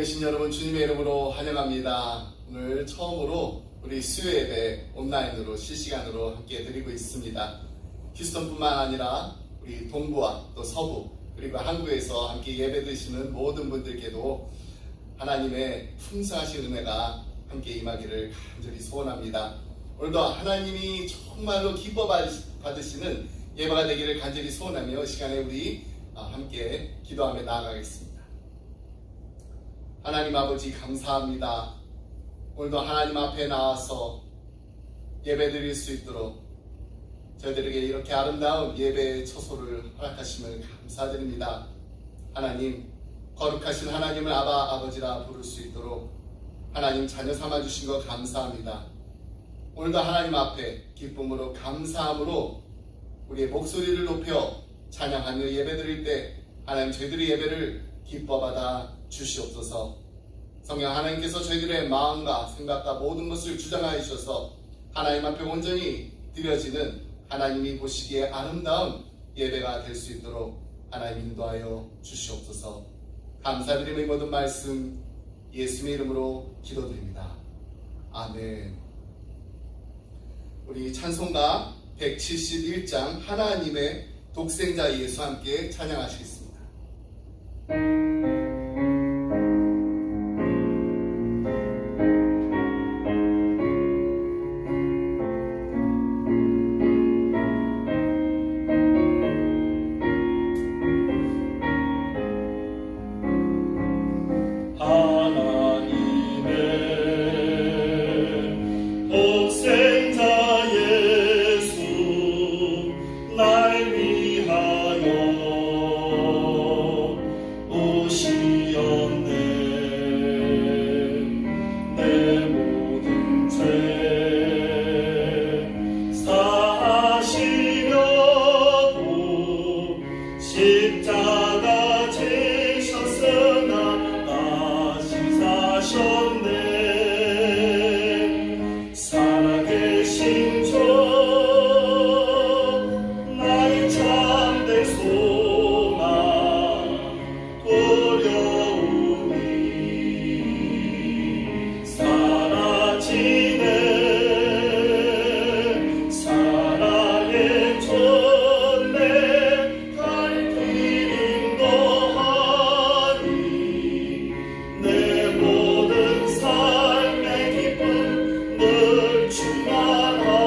계신 여러분 주님의 이름으로 환영합니다. 오늘 처음으로 우리 수요 예배 온라인으로 실시간으로 함께 드리고 있습니다. 휴스턴뿐만 아니라 우리 동부와 또 서부 그리고 한국에서 함께 예배 드시는 모든 분들께도 하나님의 풍성하신 은혜가 함께 임하기를 간절히 소원합니다. 오늘도 하나님이 정말로 기뻐 받으시는 예배가 되기를 간절히 소원하며 시간에 우리 함께 기도하며 나아가겠습니다. 하나님 아버지 감사합니다. 오늘도 하나님 앞에 나와서 예배 드릴 수 있도록 저희들에게 이렇게 아름다운 예배의 처소를 허락하심을 감사드립니다. 하나님, 거룩하신 하나님을 아버지라 부를 수 있도록 하나님 자녀 삼아주신 것 감사합니다. 오늘도 하나님 앞에 기쁨으로 감사함으로 우리의 목소리를 높여 찬양하며 예배 드릴 때 하나님 저희들의 예배를 기뻐받아 주시옵소서. 성령 하나님께서 저희들의 마음과 생각과 모든 것을 주장하여 주셔서 하나님 앞에 온전히 드려지는 하나님이 보시기에 아름다운 예배가 될 수 있도록 하나님 인도하여 주시옵소서. 감사드리며 이 모든 말씀 예수님의 이름으로 기도드립니다. 아멘. 우리 찬송가 171장 하나님의 독생자 예수 함께 찬양하시겠습니다. 모든 삶의 기쁨 늘 충만하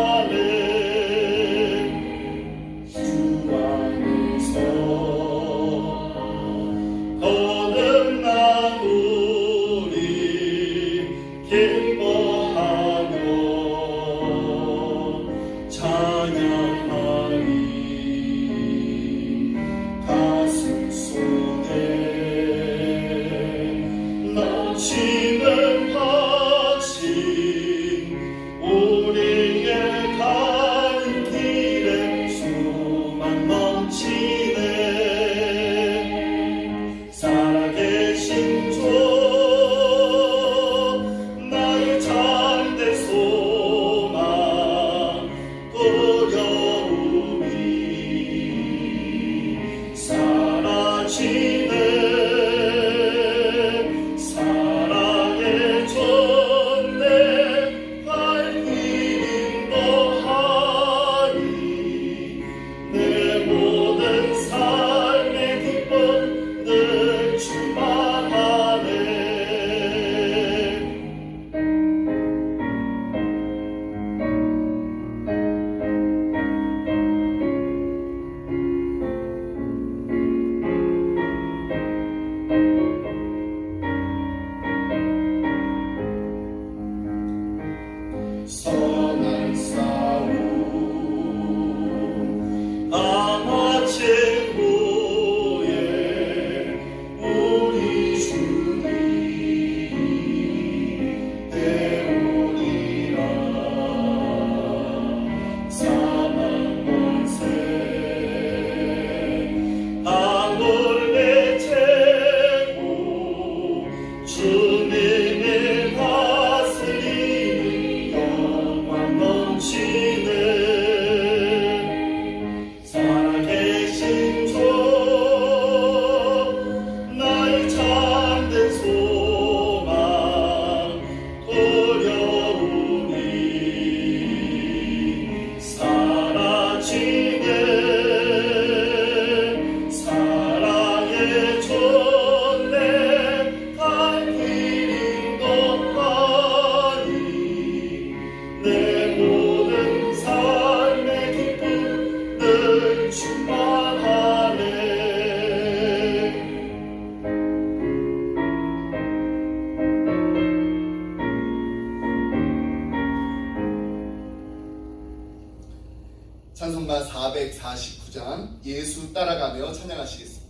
찬송가 449장 예수 따라가며 찬양하시겠습니다.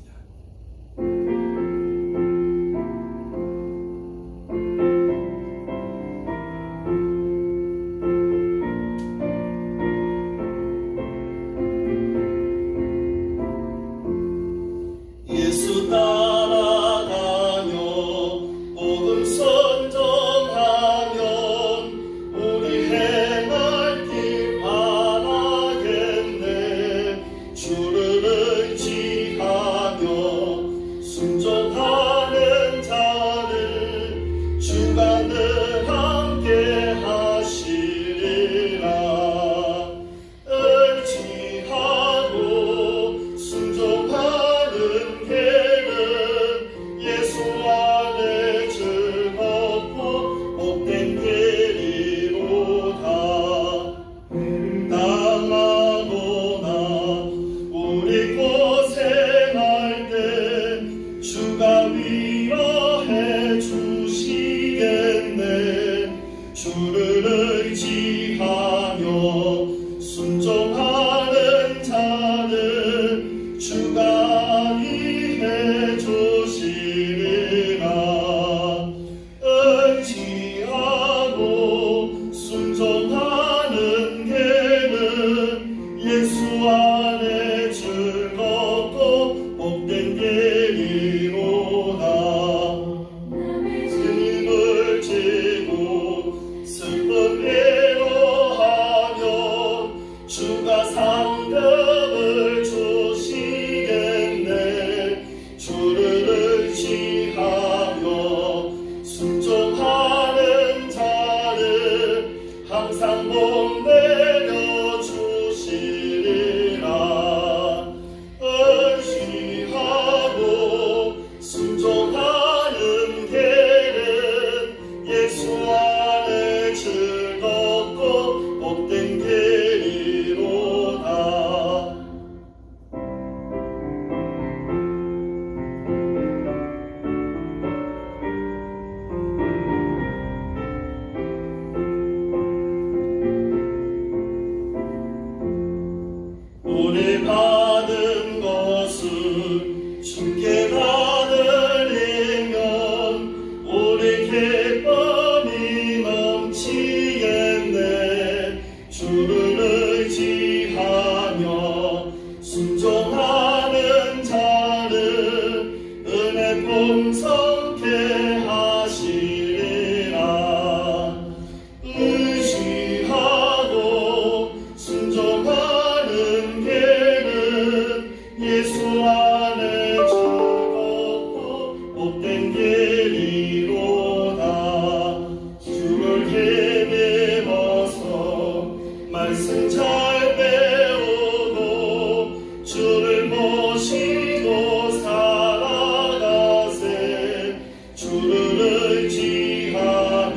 예수 따라가며 복음 선정하면 우리 행할 길 바라겠네. 주를 의지하며 순종하는 자를 주가 늘 함께 하시리라. 의지하고 순종하는 예수 안에 즐겁고 복된 길이로다. 당하거나 우리 고생할 때 주가 위로해 주시겠네. 주를 의지하며 순종하는 자를 주가 이해 주시리라. 의지하고 순종하는 길은 예수 안에 즐겁고 복된 길이로다. 짐을 지고 슬픈 위로하며 주가 상급을 주시겠네. 주를 의지하며 순종하는 자를 항상 복 내려 주시리라. 의지하고 순종하는 길은 예수 안에 즐겁고 복된 길이로다. 우리 받은 것을 주께 다 드리면 우리 기쁨이 넘치겠네. 주를 의지하며 순종하는 자를 은혜 풍성케 하시리라. 의지하고 순종하는 길은 예수 안에 즐겁고 복된 길이로다. 주를 힘입어서 말씀 잘 배우고 주를 모시고 살아가세. 주를 의지하며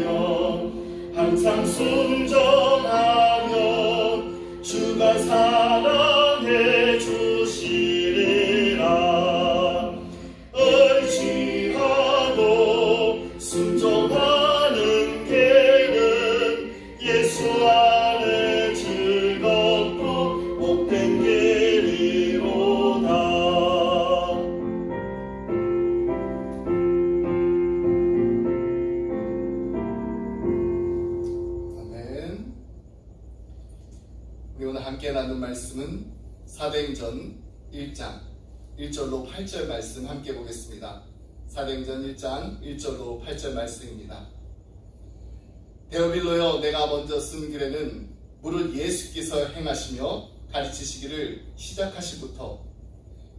항상 순종하며 주가 사랑해 주시리라. 의지하고 순종하는 길은 예수 안에 즐겁고 복된 길이로다. 아멘. 우리 오늘 함께 나눈 말씀은 사도행전 1장 1절로 8절 말씀 함께 보겠습니다. 사도행전 1장 1절로 8절 말씀입니다. 데오빌로여, 내가 먼저 쓴 글에는 무릇 예수께서 행하시며 가르치시기를 시작하시부터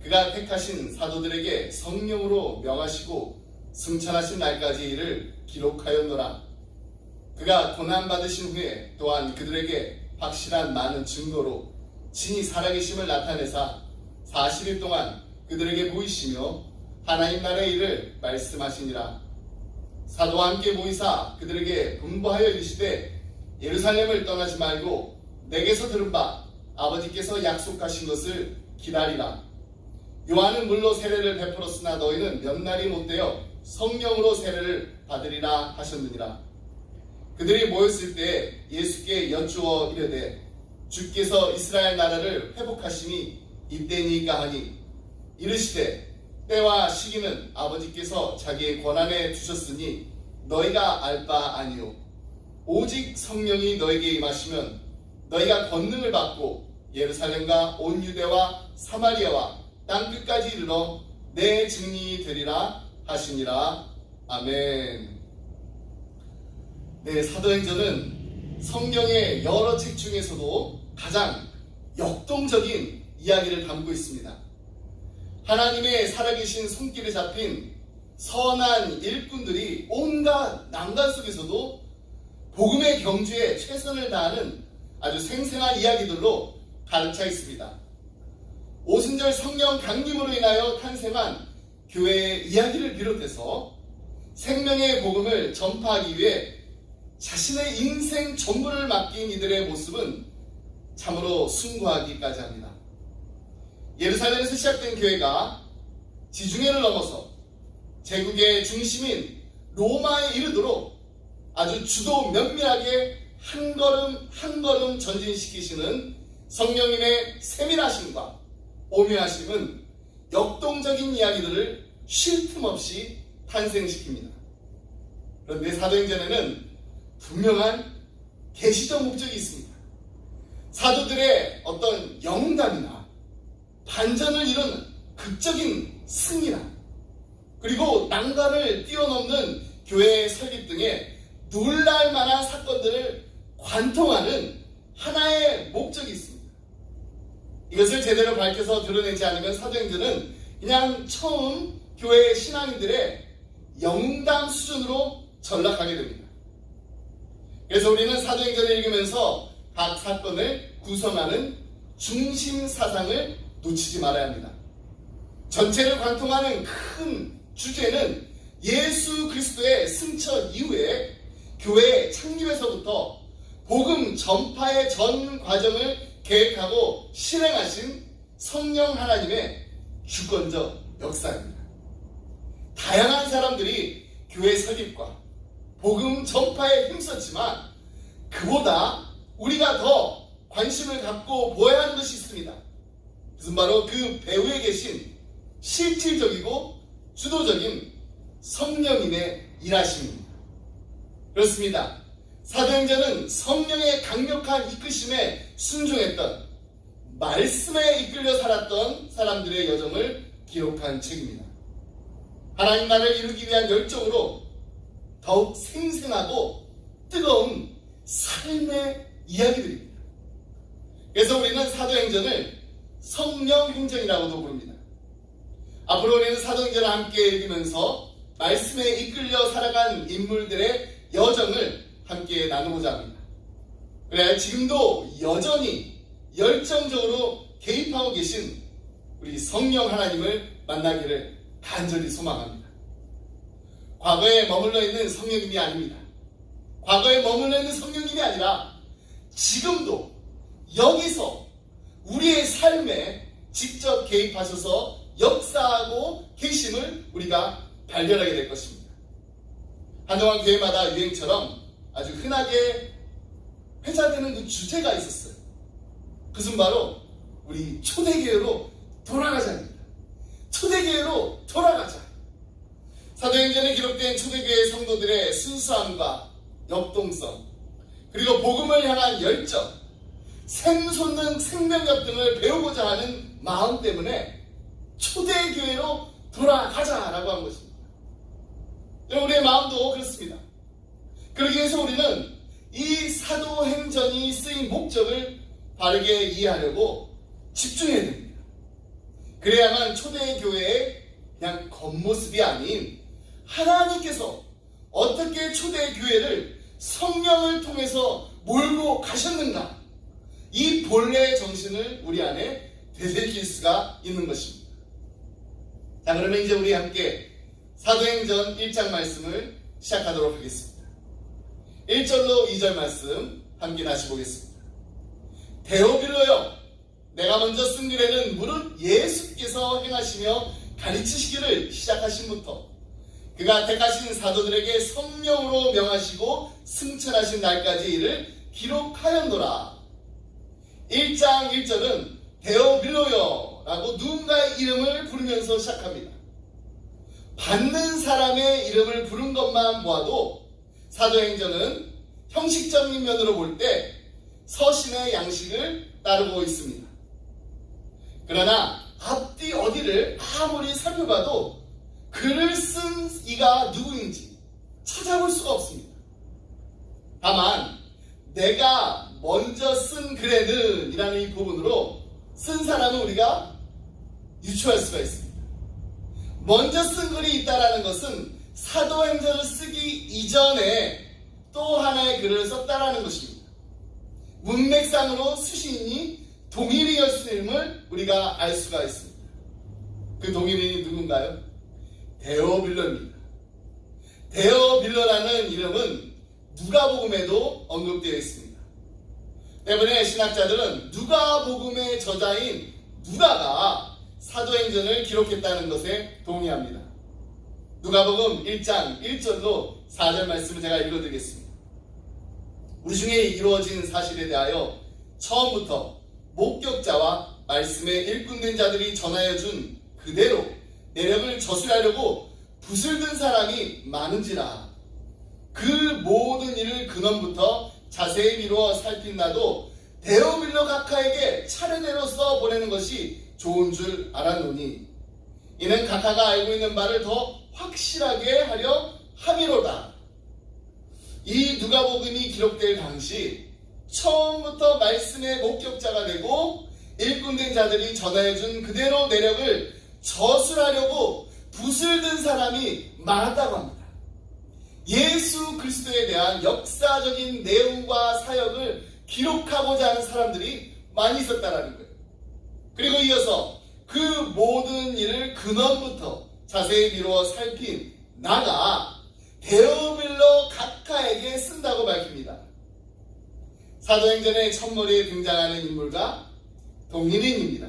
그가 택하신 사도들에게 성령으로 명하시고 승천하신 날까지 이를 기록하였노라. 그가 고난받으신 후에 또한 그들에게 확실한 많은 증거로 친히 살아계심을 나타내사 40일 동안 그들에게 보이시며 하나님 나라의 일을 말씀하시니라. 사도와 함께 모이사 그들에게 분부하여 이르시되 예루살렘을 떠나지 말고 내게서 들은 바 아버지께서 약속하신 것을 기다리라. 요한은 물로 세례를 베풀었으나 너희는 몇 날이 못되어 성령으로 세례를 받으리라 하셨느니라. 그들이 모였을 때 예수께 여쭈어 이르되 주께서 이스라엘 나라를 회복하심이 이때니까 하니 이르시되 때와 시기는 아버지께서 자기의 권한에 두셨으니 너희가 알 바 아니요 오직 성령이 너에게 임하시면 너희가 권능을 받고 예루살렘과 온 유대와 사마리아와 땅끝까지 이르러 내 증인이 되리라 하시니라. 아멘. 네, 사도행전은 성경의 여러 책 중에서도 가장 역동적인 이야기를 담고 있습니다. 하나님의 살아계신 손길에 잡힌 선한 일꾼들이 온갖 난간 속에서도 복음의 경주에 최선을 다하는 아주 생생한 이야기들로 가득 차 있습니다. 오순절 성령 강림으로 인하여 탄생한 교회의 이야기를 비롯해서 생명의 복음을 전파하기 위해 자신의 인생 전부를 맡긴 이들의 모습은 참으로 숭고하기까지 합니다. 예루살렘에서 시작된 교회가 지중해를 넘어서 제국의 중심인 로마에 이르도록 아주 주도 면밀하게 한 걸음 한 걸음 전진시키시는 성령님의 세밀하심과 오묘하심은 역동적인 이야기들을 쉴 틈 없이 탄생시킵니다. 그런데 사도행전에는 분명한 계시적 목적이 있습니다. 사도들의 어떤 영감이나 반전을 이루는 극적인 승리나 그리고 난관을 뛰어넘는 교회의 설립 등의 놀랄만한 사건들을 관통하는 하나의 목적이 있습니다. 이것을 제대로 밝혀서 드러내지 않으면 사도행전은 그냥 처음 교회의 신앙인들의 영담 수준으로 전락하게 됩니다. 그래서 우리는 사도행전을 읽으면서 각 사건을 구성하는 중심 사상을 놓치지 말아야 합니다. 전체를 관통하는 큰 주제는 예수 그리스도의 승천 이후에 교회 창립에서부터 복음 전파의 전 과정을 계획하고 실행하신 성령 하나님의 주권적 역사입니다. 다양한 사람들이 교회 설립과 복음 전파에 힘썼지만 그보다 우리가 더 관심을 갖고 보아야 하는 것이 있습니다. 그것은 바로 그 배후에 계신 실질적이고 주도적인 성령님의 일하심입니다. 그렇습니다. 사도행전은 성령의 강력한 이끄심에 순종했던 말씀에 이끌려 살았던 사람들의 여정을 기록한 책입니다. 하나님 나라를 이루기 위한 열정으로 더욱 생생하고 뜨거운 삶의 이야기들입니다. 그래서 우리는 사도행전을 성령행전이라고도 부릅니다. 앞으로 우리는 사도행전을 함께 읽으면서 말씀에 이끌려 살아간 인물들의 여정을 함께 나누고자 합니다. 그래야 지금도 여전히 열정적으로 개입하고 계신 우리 성령 하나님을 만나기를 간절히 소망합니다. 과거에 머물러 있는 성령님이 아닙니다. 과거에 머물러 있는 성령님이 아니라 지금도 여기서 우리의 삶에 직접 개입하셔서 역사하고 계심을 우리가 발견하게 될 것입니다. 한동안 교회마다 유행처럼 아주 흔하게 회자되는 그 주제가 있었어요. 그것은 바로 우리 초대교회로 돌아가자입니다. 초대교회로 돌아가자. 사도행전에 기록된 초대교회 성도들의 순수함과 역동성, 그리고 복음을 향한 열정, 샘솟는 생명력 등을 배우고자 하는 마음 때문에 초대교회로 돌아가자라고 한 것입니다. 우리의 마음도 그렇습니다. 그러기 위해서 우리는 이 사도행전이 쓰인 목적을 바르게 이해하려고 집중해야 됩니다. 그래야만 초대교회의 그냥 겉모습이 아닌 하나님께서 어떻게 초대교회를 성령을 통해서 몰고 가셨는가, 이 본래의 정신을 우리 안에 되새길 수가 있는 것입니다. 자, 그러면 이제 우리 함께 사도행전 1장 말씀을 시작하도록 하겠습니다. 1절로 2절 말씀 함께 다시 보겠습니다. 데오빌로여, 내가 먼저 쓴 글에는 무릇 예수께서 행하시며 가르치시기를 시작하신부터 그가 택하신 사도들에게 성령으로 명하시고 승천하신 날까지 이를 기록하였노라. 1장 1절은 데오빌로여라고 누군가의 이름을 부르면서 시작합니다. 받는 사람의 이름을 부른 것만 보아도 사도행전은 형식적인 면으로 볼 때 서신의 양식을 따르고 있습니다. 그러나 앞뒤 어디를 아무리 살펴봐도 글을 쓴 이가 누구인지 찾아볼 수가 없습니다. 다만 내가 먼저 쓴 글에는 이라는 이 부분으로 쓴 사람은 우리가 유추할 수가 있습니다. 먼저 쓴 글이 있다는 것은 사도행전을 쓰기 이전에 또 하나의 글을 썼다라는 것입니다. 문맥상으로 수신인이 동일이었음을 우리가 알 수가 있습니다. 그 동일인이 누군가요? 데오빌로입니다. 데오빌로라는 이름은 누가복음에도 언급되어 있습니다. 때문에 신학자들은 누가복음의 저자인 누가가 사도행전을 기록했다는 것에 동의합니다. 누가복음 1장 1절로 4절 말씀을 제가 읽어드리겠습니다. 우리 중에 이루어진 사실에 대하여 처음부터 목격자와 말씀에 일꾼된 자들이 전하여 준 그대로 내력을 저술하려고 붓을 든 사람이 많은지라 그 모든 일을 근원부터 자세히 미루어 살핀 나도 데오빌로 각하에게 차례대로 써 보내는 것이 좋은 줄 알았노니 이는 각하가 알고 있는 바를 더 확실하게 하려 함이로다. 이 누가복음이 기록될 당시 처음부터 말씀의 목격자가 되고 일꾼된 자들이 전하여준 그대로 내력을 저술하려고 붓을 든 사람이 많았다고 합니다. 예수 그리스도에 대한 역사적인 내용과 사역을 기록하고자 하는 사람들이 많이 있었다라는 거예요. 그리고 이어서 그 모든 일을 근원부터 자세히 미루어 살핀 나가 데오빌로 각하에게 쓴다고 밝힙니다. 사도행전의 첫머리에 등장하는 인물과 동일인입니다.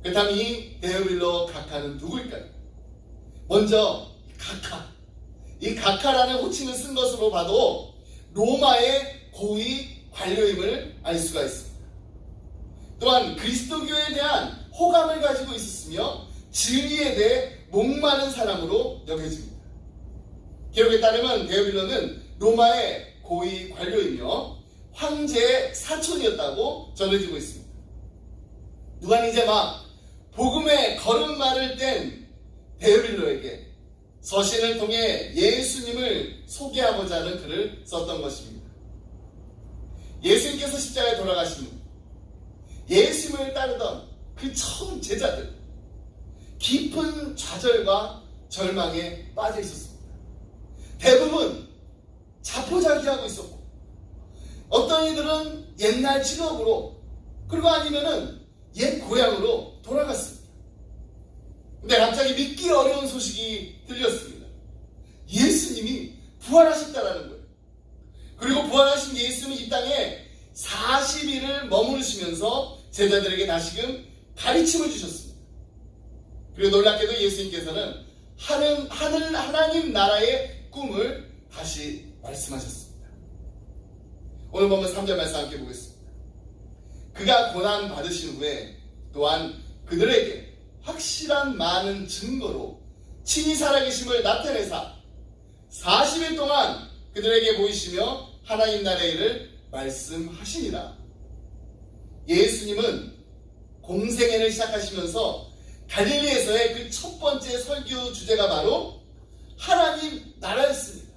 그렇다면 이 데오빌로 각하는 누구일까요? 먼저 각하, 이 각하라는 호칭을 쓴 것으로 봐도 로마의 고위 관료임을 알 수가 있습니다. 또한 그리스도교에 대한 호감을 가지고 있었으며 진리에 대해 목마른 사람으로 여겨집니다. 기록에 따르면 데오빌로는 로마의 고위 관료이며 황제의 사촌이었다고 전해지고 있습니다. 누가 이제 막 복음의 걸음마를 뗀 데오빌로에게 서신을 통해 예수님을 소개하고자 하는 글을 썼던 것입니다. 예수님께서 십자가에 돌아가신 후 예수님을 따르던 그 처음 제자들 깊은 좌절과 절망에 빠져 있었습니다. 대부분 자포자기하고 있었고 어떤 이들은 옛날 직업으로 그리고 아니면은 옛 고향으로 돌아갔습니다. 근데 갑자기 믿기 어려운 소식이 들렸습니다. 예수님이 부활하셨다라는 거예요. 그리고 부활하신 예수님이 이 땅에 40일을 머무르시면서 제자들에게 다시금 가르침을 주셨습니다. 그리고 놀랍게도 예수님께서는 하나님 나라의 꿈을 다시 말씀하셨습니다. 오늘 보면 3절 말씀 함께 보겠습니다. 그가 고난 받으신 후에 또한 그들에게 확실한 많은 증거로 친히 살아계심을 나타내사 40일 동안 그들에게 보이시며 하나님 나라의 일을 말씀하시니라. 예수님은 공생애를 시작하시면서 갈릴리에서의 그 첫 번째 설교 주제가 바로 하나님 나라였습니다.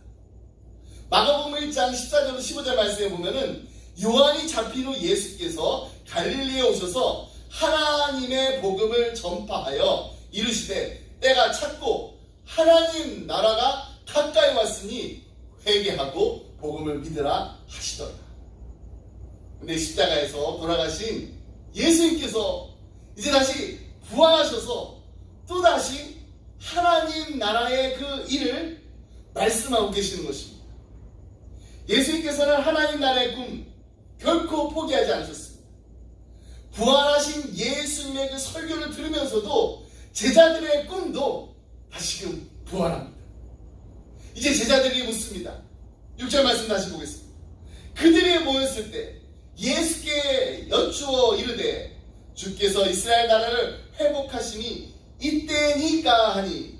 마가복음 1장 14절 15절 말씀에 보면은 요한이 잡힌 후 예수께서 갈릴리에 오셔서 하나님의 복음을 전파하여 이르시되 때가 찼고 하나님 나라가 가까이 왔으니 회개하고 복음을 믿으라 하시더라. 근데 십자가에서 돌아가신 예수님께서 이제 다시 부활하셔서 또다시 하나님 나라의 그 일을 말씀하고 계시는 것입니다. 예수님께서는 하나님 나라의 꿈 결코 포기하지 않으셨습니다. 부활하신 예수님의 그 설교를 들으면서도 제자들의 꿈도 다시금 부활합니다. 이제 제자들이 묻습니다. 6절 말씀 다시 보겠습니다. 그들이 모였을 때 예수께 여쭈어 이르되 주께서 이스라엘 나라를 회복하심이 이때니까 하니,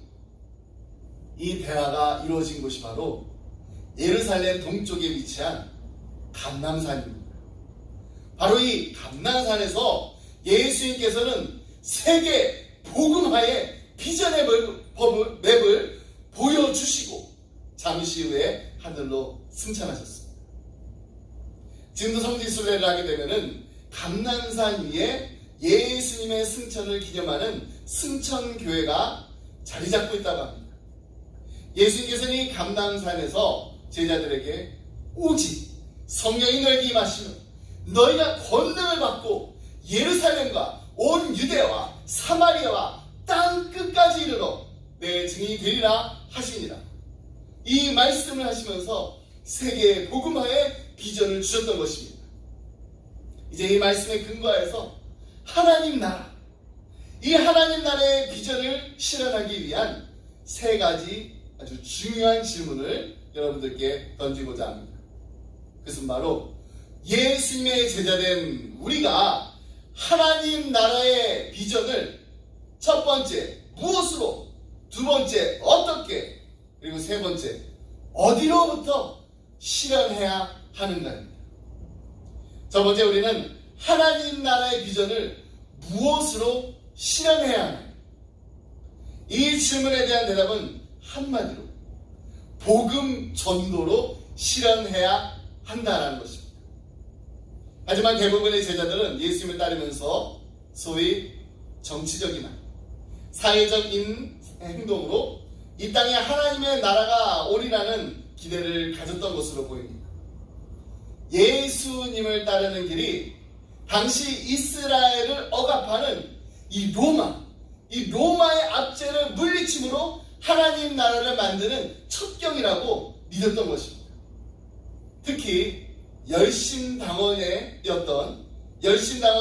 이 대화가 이루어진 곳이 바로 예루살렘 동쪽에 위치한 감람산입니다. 바로 이 감람산에서 예수님께서는 세계 복음화의 비전의 맵을 보여주시고 잠시 후에 하늘로 승천하셨습니다. 지금도 성지순례를 하게 되면은 감람산 위에 예수님의 승천을 기념하는 승천교회가 자리 잡고 있다고 합니다. 예수님께서는 이 감람산에서 제자들에게 오직 성령이 너에게 임하시면 너희가 권능을 받고 예루살렘과 온 유대와 사마리아와 땅 끝까지 이르러 내 증인이 되리라 하시니라. 이 말씀을 하시면서 세계 복음화의 비전을 주셨던 것입니다. 이제 이 말씀에 근거해서 하나님 나라, 이 하나님 나라의 비전을 실현하기 위한 세 가지 아주 중요한 질문을 여러분들께 던지고자 합니다. 그것은 바로 예수님의 제자된 우리가 하나님 나라의 비전을 첫 번째 무엇으로, 두 번째 어떻게, 그리고 세 번째 어디로부터 실현해야 하는가입니다. 첫 번째, 우리는 하나님 나라의 비전을 무엇으로 실현해야 하나요? 이 질문에 대한 대답은 한마디로 복음 전도로 실현해야 한다는 것입니다. 하지만 대부분의 제자들은 예수님을 따르면서 소위 정치적이나 사회적인 행동으로 이 땅에 하나님의 나라가 오리라는 기대를 가졌던 것으로 보입니다. 예수님을 따르는 길이 당시 이스라엘을 억압하는 이 로마의 압제를 물리침으로 하나님 나라를 만드는 첩경이라고 믿었던 것입니다. 특히 열심당원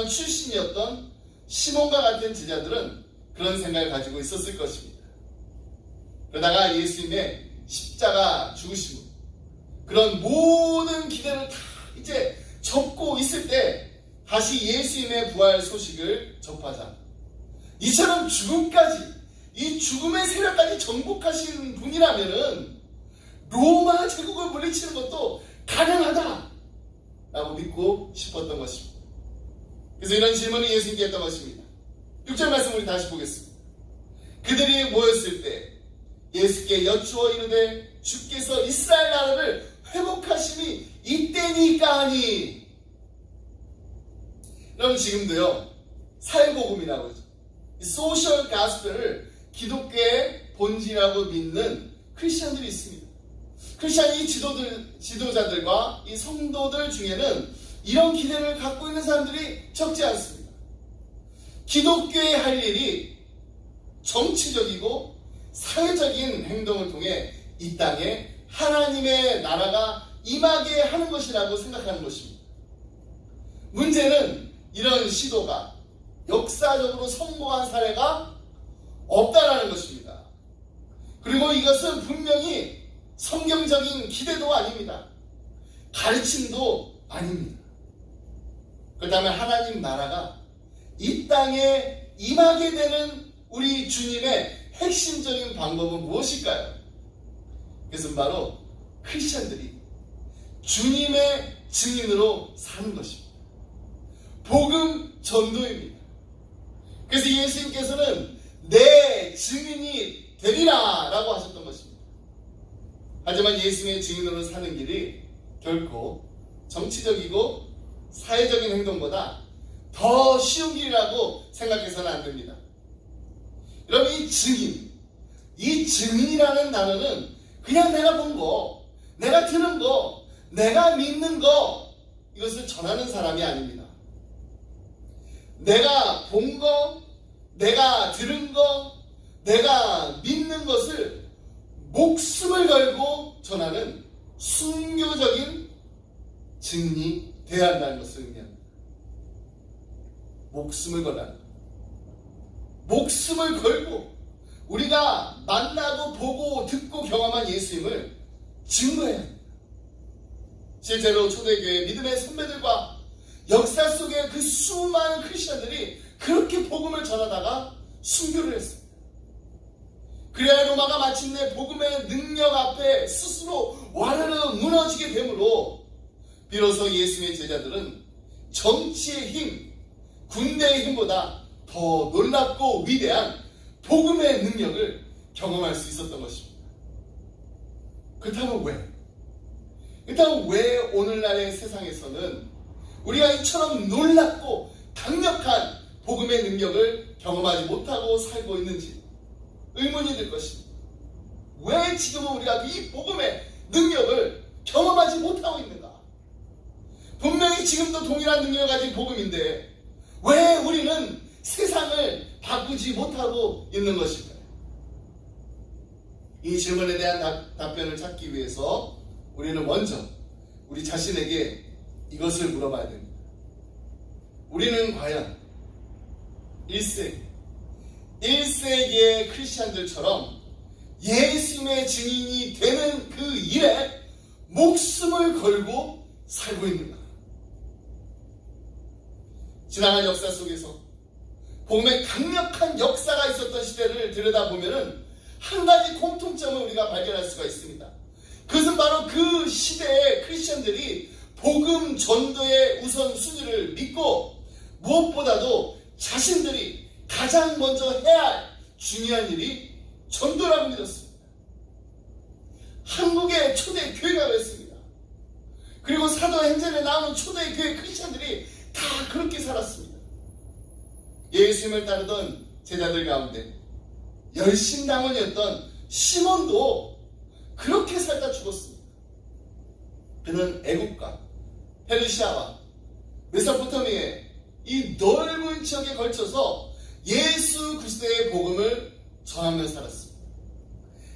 출신이었던 시몬과 같은 제자들은 그런 생각을 가지고 있었을 것입니다. 그러다가 예수님의 십자가 죽으심으로 그런 모든 기대를 다 이제 접고 있을 때 다시 예수님의 부활 소식을 접하자, 이처럼 죽음까지, 이 죽음의 세력까지 정복하신 분이라면은 로마 제국을 물리치는 것도 가능하다라고 믿고 싶었던 것입니다. 그래서 이런 질문을 예수님께 했던 것입니다. 6절 말씀 우리 다시 보겠습니다. 그들이 모였을 때 예수께 여쭈어 이르되 주께서 이스라엘 나라를 회복하심이 이때니까 하니. 여러분, 지금도요 사회복음이라고 하죠. 소셜 가스펠을 기독교의 본질이라고 믿는 크리스천들이 있습니다. 크리스천 이 지도자들과 이 성도들 중에는 이런 기대를 갖고 있는 사람들이 적지 않습니다. 기독교의 할 일이 정치적이고 사회적인 행동을 통해 이 땅에 하나님의 나라가 임하게 하는 것이라고 생각하는 것입니다. 문제는 이런 시도가 역사적으로 성공한 사례가 없다라는 것입니다. 그리고 이것은 분명히 성경적인 기대도 아닙니다. 가르침도 아닙니다. 그렇다면 하나님 나라가 이 땅에 임하게 되는 우리 주님의 핵심적인 방법은 무엇일까요? 그것은 바로 크리스천들이 주님의 증인으로 사는 것입니다. 복음 전도입니다. 그래서 예수님께서는 내 증인이 되리라 라고 하셨던 것입니다. 하지만 예수님의 증인으로 사는 길이 결코 정치적이고 사회적인 행동보다 더 쉬운 길이라고 생각해서는 안 됩니다. 여러분, 이 증인이라는 단어는 그냥 내가 본 거, 내가 들은 거, 내가 믿는 거, 이것을 전하는 사람이 아닙니다. 내가 본 거, 내가 들은 거, 내가 믿는 것을 목숨을 걸고 전하는 순교적인 증인이 되어야 한다는 것을 의미합니다. 목숨을 걸라는 것. 목숨을 걸고 우리가 만나고 보고 듣고 경험한 예수님을 증거해야 합니다. 실제로 초대교회 믿음의 선배들과 역사 속에 그 수많은 크리스천들이 그렇게 복음을 전하다가 순교를 했습니다. 그래야 로마가 마침내 복음의 능력 앞에 스스로 와르르 무너지게 되므로 비로소 예수님의 제자들은 정치의 힘, 군대의 힘보다 더 놀랍고 위대한 복음의 능력을 경험할 수 있었던 것입니다. 그렇다면 왜 오늘날의 세상에서는 우리가 이처럼 놀랍고 강력한 복음의 능력을 경험하지 못하고 살고 있는지 의문이 들 것입니다. 왜 지금은 우리가 이 복음의 능력을 경험하지 못하고 있는가? 분명히 지금도 동일한 능력을 가진 복음인데 왜 우리는 세상을 바꾸지 못하고 있는 것일까요? 이 질문에 대한 답변을 찾기 위해서 우리는 먼저 우리 자신에게 이것을 물어봐야 됩니다. 우리는 과연 1세기의 크리스찬들처럼 예수님의 증인이 되는 그 일에 목숨을 걸고 살고 있는가? 지나간 역사 속에서 복음의 강력한 역사가 있었던 시대를 들여다보면 한 가지 공통점을 우리가 발견할 수가 있습니다. 그것은 바로 그 시대의 크리스천들이 복음 전도의 우선순위를 믿고 무엇보다도 자신들이 가장 먼저 해야 할 중요한 일이 전도라고 믿었습니다. 한국의 초대 교회가 그랬습니다. 그리고 사도행전에 나오는 초대 교회 크리스천들이 다 그렇게 살았습니다. 예수님을 따르던 제자들 가운데 열심당원이었던 시몬도 그렇게 살다 죽었습니다. 그는 애국과 페르시아와 메소포타미아의 이 넓은 지역에 걸쳐서 예수 그리스도의 복음을 전하며 살았습니다.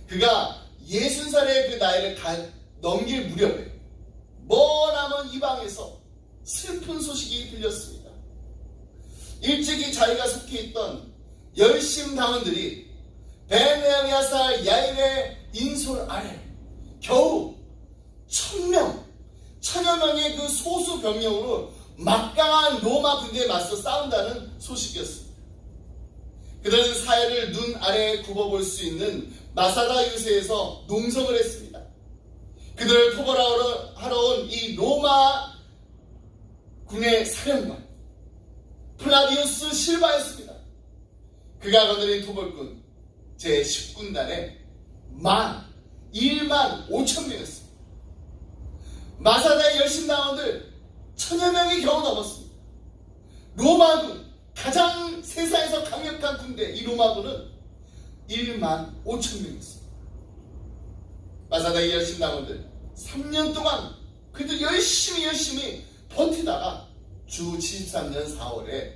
그가 60살의 그 나이를 넘길 무렵에 머나먼 이방에서 슬픈 소식이 들렸습니다. 일찍이 자기가 속해 있던 열심당원들이 베네리아사 야일의 인솔 아래 겨우 1000여 명의 그 소수 병력으로 막강한 로마 군대에 맞서 싸운다는 소식이었습니다. 그들은 사해를 눈 아래에 굽어볼 수 있는 마사다 유세에서 농성을 했습니다. 그들을 토벌하러 온 이 로마 군의 사령관 플라비우스 실바였습니다. 그가 거느린 토벌군 제10군단에 1만 5천 명이었습니다. 마사다의 열심당원들 1000여 명이 겨우 넘었습니다. 로마군, 가장 세상에서 강력한 군대 이 로마군은 1만 5천 명이었습니다. 마사다의 열심당원들 3년 동안 그들 열심히 버티다가 주 73년 4월에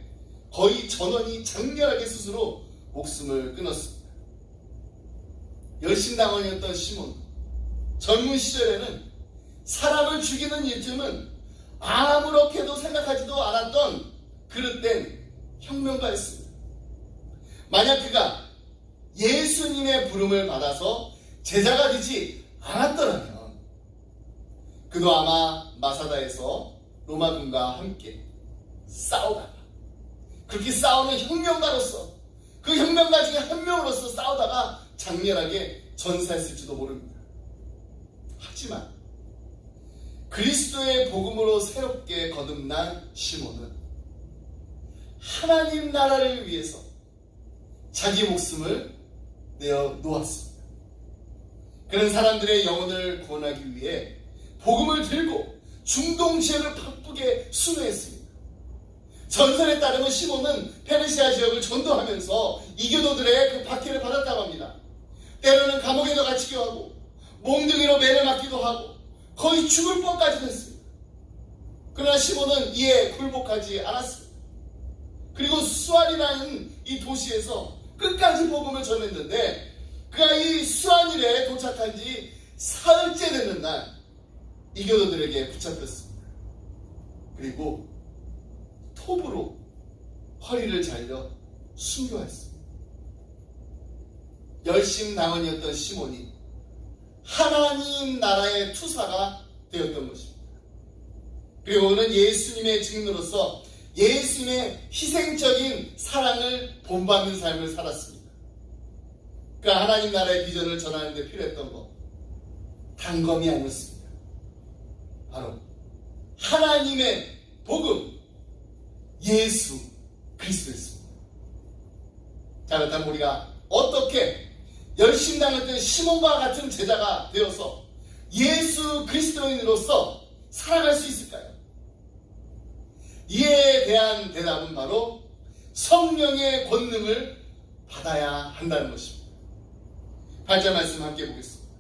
거의 전원이 장렬하게 스스로 목숨을 끊었습니다. 열심당원이었던 시몬, 젊은 시절에는 사람을 죽이는 일쯤은 아무렇게도 생각하지도 않았던 그릇된 혁명가였습니다. 만약 그가 예수님의 부름을 받아서 제자가 되지 않았더라면 그도 아마 마사다에서 로마군과 함께 싸우다가 그렇게 싸우는 혁명가로서 그 혁명가 중에 한 명으로서 싸우다가 장렬하게 전사했을지도 모릅니다. 하지만 그리스도의 복음으로 새롭게 거듭난 시몬은 하나님 나라를 위해서 자기 목숨을 내어 놓았습니다. 그런 사람들의 영혼을 구원하기 위해 복음을 들고 중동 지역을 바쁘게 순회했습니다. 전설에 따르면 시몬은 페르시아 지역을 전도하면서 이교도들의 그 박해를 받았다고 합니다. 때로는 감옥에도 갇히기도 하고 몽둥이로 매를 맞기도 하고 거의 죽을 뻔까지 됐습니다. 그러나 시몬은 이에 굴복하지 않았습니다. 그리고 수안이라는 이 도시에서 끝까지 복음을 전했는데 그가 이 수안일에 도착한 지 사흘째 되는 날 이교도들에게 붙잡혔습니다. 그리고 톱으로 허리를 잘려 순교했습니다. 열심당원이었던 시몬이 하나님 나라의 투사가 되었던 것입니다. 그리고 그는 예수님의 증인으로서 예수님의 희생적인 사랑을 본받는 삶을 살았습니다. 그러니까 하나님 나라의 비전을 전하는 데 필요했던 것, 단검이 아니었습니다. 바로 하나님의 복음, 예수 그리스도였습니다. 자, 그렇다면 우리가 어떻게 열심당했던 시몬과 같은 제자가 되어서 예수 그리스도인으로서 살아갈 수 있을까요? 이에 대한 대답은 바로 성령의 권능을 받아야 한다는 것입니다. 8절 말씀 함께 보겠습니다.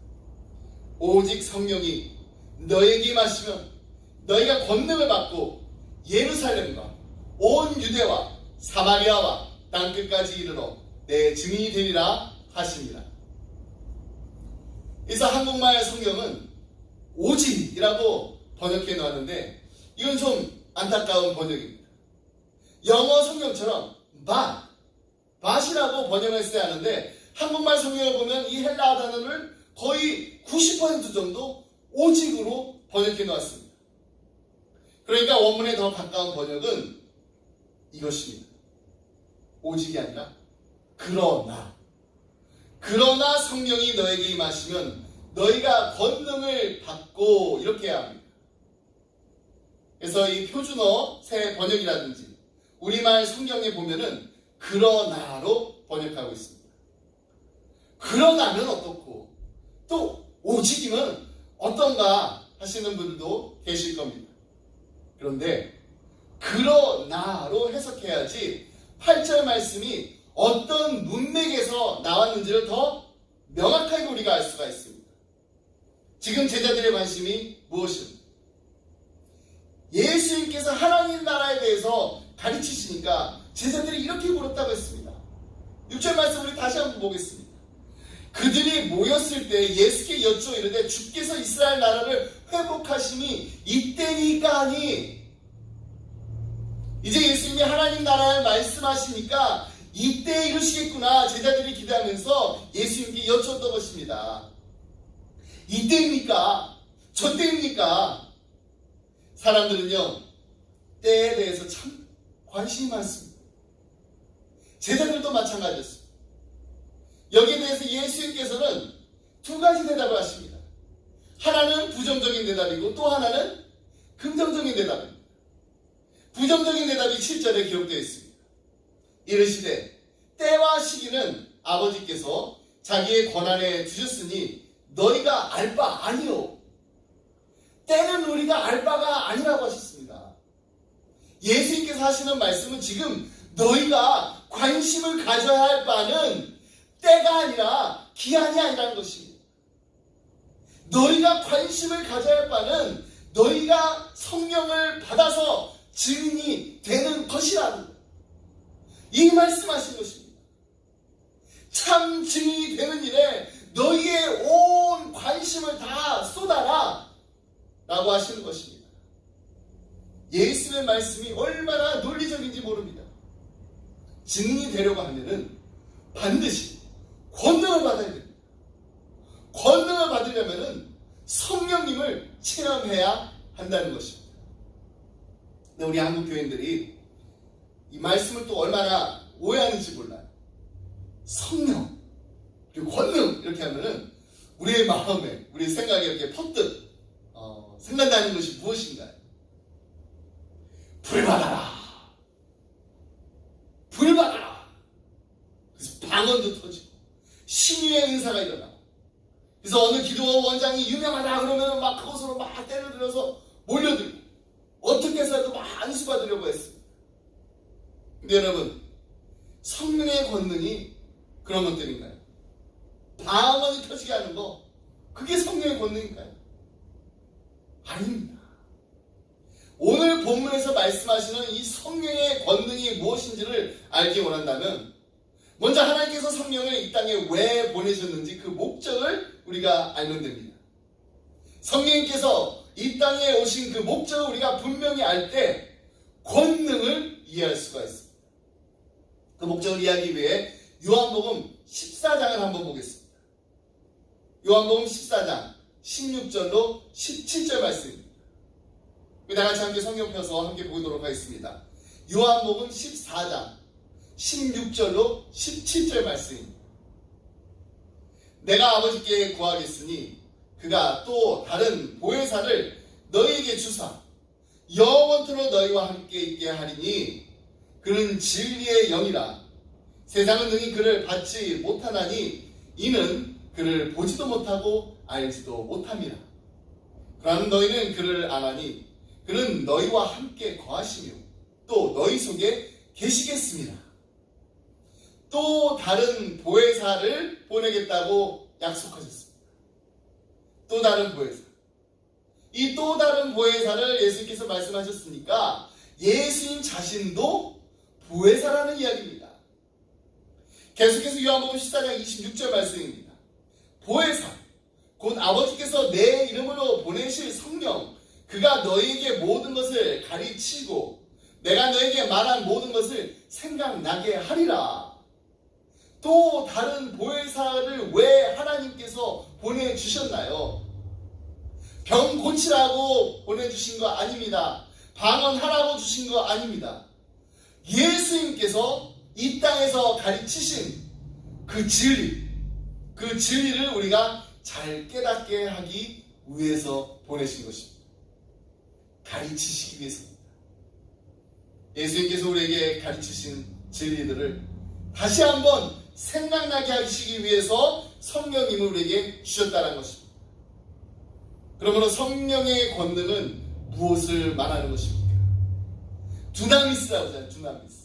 오직 성령이 너에게 임하시면 너희가 권능을 받고 예루살렘과 온 유대와 사마리아와 땅끝까지 이르러 내 증인이 되리라 하십니다. 그래서 한국말 성경은 오직이라고 번역해 놓았는데 이건 좀 안타까운 번역입니다. 영어 성경처럼 밭이라고 번역했어야 하는데 한국말 성경을 보면 이 헬라어 단어를 거의 90% 정도 오직으로 번역해 놓았습니다. 그러니까 원문에 더 가까운 번역은 이것입니다. 오직이 아니라 그러나 성령이 너에게 임하시면 너희가 권능을 받고 이렇게 해야 합니다. 그래서 이 표준어 새 번역이라든지 우리말 성경에 보면은 그러나로 번역하고 있습니다. 그러나면 어떻고 또 오직이면 어떤가 하시는 분들도 계실 겁니다. 그런데 그러나로 해석해야지 8절 말씀이 어떤 문맥에서 나왔는지를 더 명확하게 우리가 알 수가 있습니다. 지금 제자들의 관심이 무엇입니까? 예수님께서 하나님 나라에 대해서 가르치시니까 제자들이 이렇게 물었다고 했습니다. 6절 말씀 우리 다시 한번 보겠습니다. 그들이 모였을 때 예수께 여쭈어 이르되 주께서 이스라엘 나라를 회복하심이 이때니까 하니, 이제 예수님이 하나님 나라를 말씀하시니까 이때 이루시겠구나 제자들이 기대하면서 예수님께 여쭈었던 것입니다. 이때입니까? 저 때입니까? 사람들은요 때에 대해서 참 관심이 많습니다. 제자들도 마찬가지였습니다. 여기에 대해서 예수님께서는 두 가지 대답을 하십니다. 하나는 부정적인 대답이고 또 하나는 긍정적인 대답입니다. 부정적인 대답이 7절에 기록되어 있습니다. 이르시되 때와 시기는 아버지께서 자기의 권한에 주셨으니 너희가 알 바 아니요. 때는 우리가 알 바가 아니라고 하셨습니다. 예수님께서 하시는 말씀은 지금 너희가 관심을 가져야 할 바는 때가 아니라 기한이 아니라는 것입니다. 너희가 관심을 가져야 할 바는 너희가 성령을 받아서 증인이 되는 것이라는 이 말씀하신 것입니다. 참 증인이 되는 일에 너희의 온 관심을 다 쏟아라 라고 하시는 것입니다. 예수의 말씀이 얼마나 논리적인지 모릅니다. 증인이 되려고 하면은 반드시 권능을 받아야 됩니다. 권능을 받으려면은 성령님을 체험해야 한다는 것입니다. 근데 우리 한국 교인들이 이 말씀을 또 얼마나 오해하는지 몰라요. 성령 그리고 권능 이렇게 하면은 우리의 마음에 우리 생각에 이렇게 퍼뜩 생각나는 것이 무엇인가요? 불 받아라. 불 받아라. 그래서 방언도 터지고 신유의 은사가 일어나고, 그래서 어느 기도 원장이 유명하다 그러면 막 그것으로 막 때려들어서 몰려들고 어떻게 해서라도 막 안수받으려고 했습니다. 근데 여러분, 성령의 권능이 그런 것들인가요? 방언이 터지게 하는 거, 그게 성령의 권능인가요? 아닙니다. 오늘 본문에서 말씀하시는 이 성령의 권능이 무엇인지를 알기 원한다면 먼저 하나님께서 성령을 이 땅에 왜 보내셨는지 그 목적을 우리가 알면 됩니다. 성령님께서 이 땅에 오신 그 목적을 우리가 분명히 알 때 권능을 이해할 수가 있습니다. 그 목적을 이해하기 위해 요한복음 14장을 한번 보겠습니다. 요한복음 14장 16절로 17절 말씀입니다. 우리 다 같이 함께 성경 펴서 함께 보도록 하겠습니다. 요한복음 14장 16절로 17절 말씀입니다. 내가 아버지께 구하겠으니 그가 또 다른 보혜사를 너희에게 주사 영원토록 너희와 함께 있게 하리니 그는 진리의 영이라. 세상은 능히 그를 받지 못하나니 이는 그를 보지도 못하고 알지도 못함이라. 그러나 너희는 그를 아나니 그는 너희와 함께 거하시며 또 너희 속에 계시겠습니다. 또 다른 보혜사를 보내겠다고 약속하셨습니다. 또 다른 보혜사. 이 또 다른 보혜사를 예수님께서 말씀하셨으니까 예수님 자신도 보혜사라는 이야기입니다. 계속해서 요한복음 14장 26절 말씀입니다. 보혜사, 곧 아버지께서 내 이름으로 보내실 성령, 그가 너희에게 모든 것을 가르치고 내가 너에게 말한 모든 것을 생각나게 하리라. 또 다른 보혜사를 왜 하나님께서 보내주셨나요? 병 고치라고 보내주신 거 아닙니다. 방언하라고 주신 거 아닙니다. 예수님께서 이 땅에서 가르치신 그 진리를 우리가 잘 깨닫게 하기 위해서 보내신 것입니다. 가르치시기 위해서입니다. 예수님께서 우리에게 가르치신 진리들을 다시 한번 생각나게 하시기 위해서 성령님을 우리에게 주셨다는 것입니다. 그러므로 성령의 권능은 무엇을 말하는 것입니까? 두나미스라고 하잖아요. 두나미스.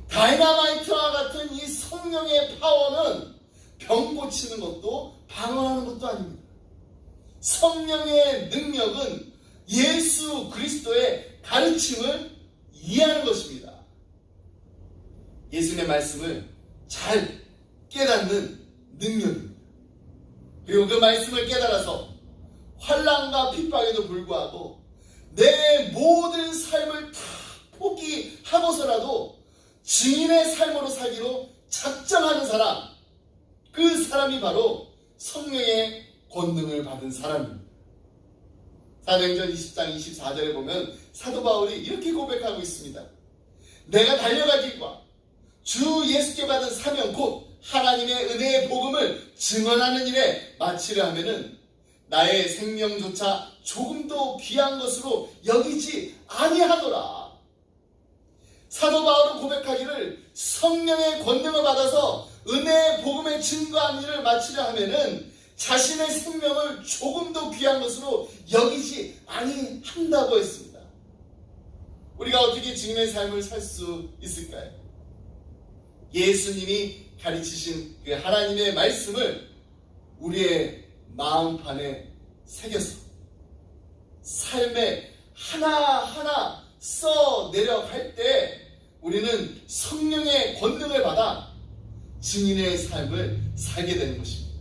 다이너마이트와 같은 이 성령의 파워는 병 고치는 것도 방언하는 것도 아닙니다. 성령의 능력은 예수 그리스도의 가르침을 이해하는 것입니다. 예수님의 말씀을 잘 깨닫는 능력입니다. 그리고 그 말씀을 깨달아서 환난과 핍박에도 불구하고 내 모든 삶을 다 포기하고서라도 증인의 삶으로 살기로 작정하는 사람, 그 사람이 바로 성령의 권능을 받은 사람입니다. 사도행전 20장 24절에 보면 사도 바울이 이렇게 고백하고 있습니다. 내가 달려갈 길과 주 예수께 받은 사명 곧 하나님의 은혜의 복음을 증언하는 일에 마치려 하면은 나의 생명조차 조금도 귀한 것으로 여기지 아니하노라. 사도 바울은 고백하기를 성령의 권능을 받아서 은혜의 복음에 증거한 일을 마치려 하면은 자신의 생명을 조금도 귀한 것으로 여기지 아니한다고 했습니다. 우리가 어떻게 증인의 삶을 살 수 있을까요? 예수님이 가르치신 그 하나님의 말씀을 우리의 마음판에 새겨서 삶에 하나하나 써 내려갈 때 우리는 성령의 권능을 받아 증인의 삶을 살게 되는 것입니다.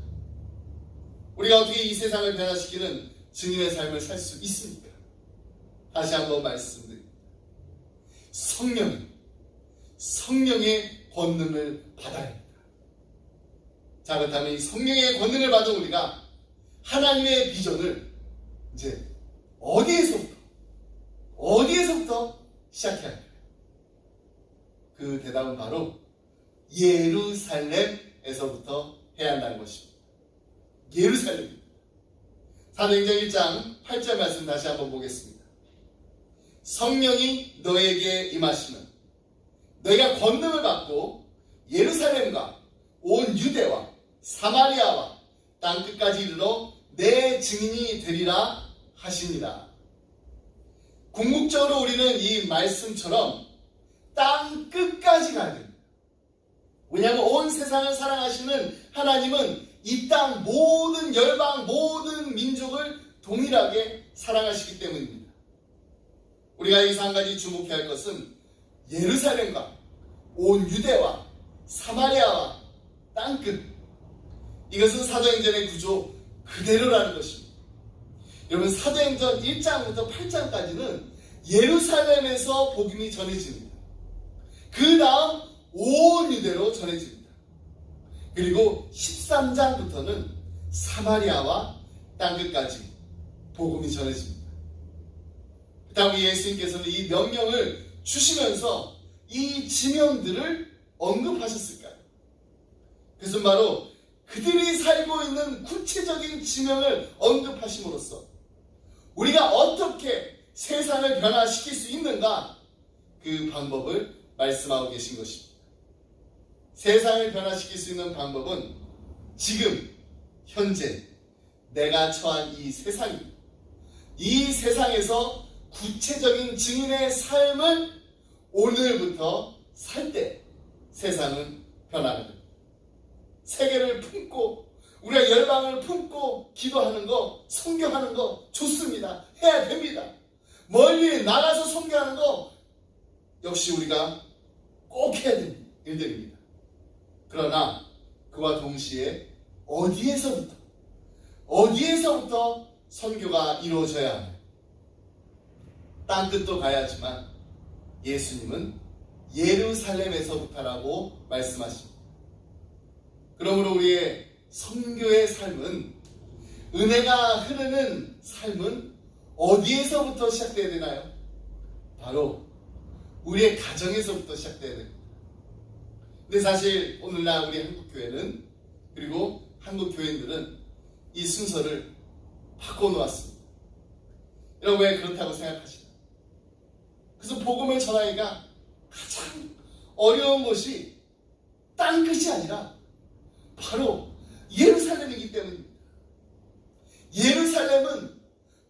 우리가 어떻게 이 세상을 변화시키는 증인의 삶을 살 수 있습니까? 다시 한번 말씀드립니다. 성령의 권능을 받아야 합니다. 자, 그렇다면 이 성령의 권능을 받은 우리가 하나님의 비전을 이제 어디에서부터 시작해야 할까요? 그 대답은 바로 예루살렘에서부터 해야 한다는 것입니다. 예루살렘입니다. 사도행전 1장 8절 말씀 다시 한번 보겠습니다. 성령이 너에게 임하시면 너희가 권능을 받고 예루살렘과 온 유대와 사마리아와 땅끝까지 이르러 내 증인이 되리라 하시니라. 궁극적으로 우리는 이 말씀처럼 땅끝까지 가야 됩니다. 왜냐하면 온 세상을 사랑하시는 하나님은 이 땅 모든 열방 모든 민족을 동일하게 사랑하시기 때문입니다. 우리가 여기서 한 가지 주목해야 할 것은 예루살렘과 온 유대와 사마리아와 땅끝, 이것은 사도행전의 구조 그대로라는 것입니다. 여러분, 사도행전 1장부터 8장까지는 예루살렘에서 복음이 전해집니다. 그 다음 온 유대로 전해집니다. 그리고 13장부터는 사마리아와 땅끝까지 복음이 전해집니다. 그렇다고 예수님께서는 이 명령을 주시면서 이 지명들을 언급하셨을까요? 그것은 바로 그들이 살고 있는 구체적인 지명을 언급하심으로써 우리가 어떻게 세상을 변화시킬 수 있는가, 그 방법을 말씀하고 계신 것입니다. 세상을 변화시킬 수 있는 방법은 지금 현재 내가 처한 이 세상입니다. 이 세상에서 구체적인 증인의 삶을 오늘부터 살 때 세상은 변하는 겁니다. 세계를 품고 우리가 열방을 품고 기도하는 거, 선교하는 거 좋습니다. 해야 됩니다. 멀리 나가서 선교하는 거 역시 우리가 꼭 해야 되는 일들입니다. 그러나 그와 동시에 어디에서부터 선교가 이루어져야 하나요? 땅끝도 가야지만 예수님은 예루살렘에서부터라고 말씀하십니다. 그러므로 우리의 선교의 삶은, 은혜가 흐르는 삶은 어디에서부터 시작돼야 되나요? 바로 우리의 가정에서부터 시작돼야 됩니다. 근데 사실 오늘날 우리 한국교회는, 그리고 한국교인들은 이 순서를 바꿔놓았습니다. 여러분 왜 그렇다고 생각하시나요? 그래서 복음을 전하기가 가장 어려운 것이 땅끝이 아니라 바로 예루살렘이기 때문입니다. 예루살렘은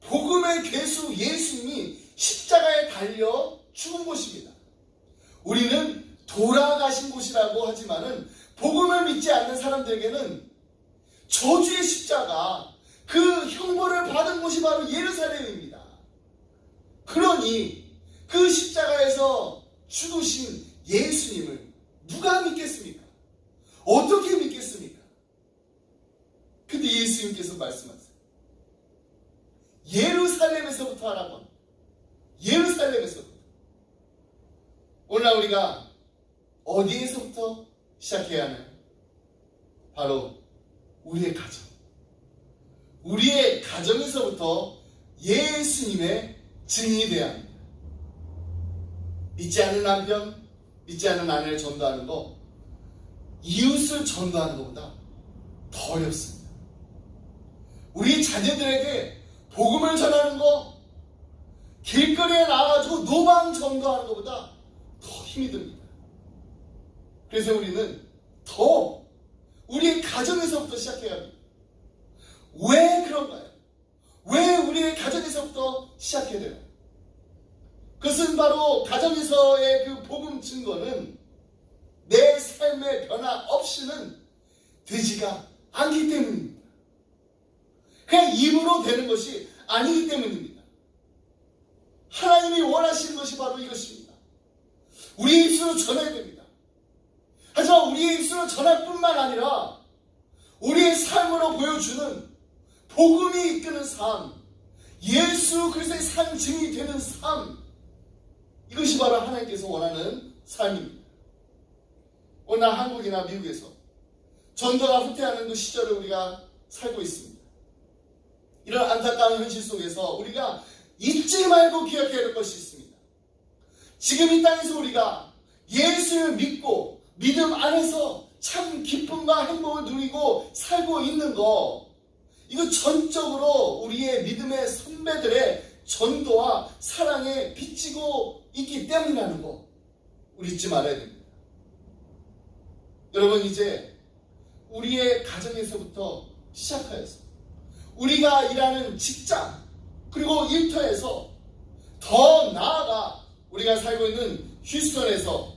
복음의 괴수 예수님이 십자가에 달려 죽은 곳입니다. 우리는 돌아가신 곳이라고 하지만은 복음을 믿지 않는 사람들에게는 저주의 십자가, 그 형벌을 받은 곳이 바로 예루살렘입니다. 그러니 그 십자가에서 죽으신 예수님을 누가 믿겠습니까? 어떻게 믿겠습니까? 근데 예수님께서 말씀하세요. 예루살렘에서부터 하라고 합니다. 예루살렘에서부터. 오늘날 우리가 어디에서부터 시작해야 하나요? 바로 우리의 가정. 우리의 가정에서부터 예수님의 증인이 되어야 합니다. 믿지 않는 남편, 믿지 않는 아내를 전도하는 거, 이웃을 전도하는 것보다 더 어렵습니다. 우리 자녀들에게 복음을 전하는 거, 길거리에 나와가지고 노방 전도하는 것보다 더 힘이 듭니다. 그래서 우리는 더 우리의 가정에서부터 시작해야 합니다. 왜 그런가요? 왜 우리의 가정에서부터 시작해야 돼요? 그것은 바로 가정에서의 그 복음 증거는 내 삶의 변화 없이는 되지가 않기 때문입니다. 그냥 입으로 되는 것이 아니기 때문입니다. 하나님이 원하시는 것이 바로 이것입니다. 우리의 입술로 전해야 됩니다. 하지만 우리의 입술로 전할 뿐만 아니라 우리의 삶으로 보여주는 복음이 이끄는 삶, 예수 그리스도의 상징이 되는 삶, 이것이 바로 하나님께서 원하는 삶입니다. 오늘 한국이나 미국에서 전도가 후퇴하는 그 시절을 우리가 살고 있습니다. 이런 안타까운 현실 속에서 우리가 잊지 말고 기억해야 될 것이 있습니다. 지금 이 땅에서 우리가 예수를 믿고 믿음 안에서 참 기쁨과 행복을 누리고 살고 있는 거, 이거 전적으로 우리의 믿음의 선배들의 전도와 사랑에 비치고 있기 때문이라는 거 우리 잊지 말아야 됩니다. 여러분, 이제 우리의 가정에서부터 시작하여서 우리가 일하는 직장, 그리고 일터에서, 더 나아가 우리가 살고 있는 휴스턴에서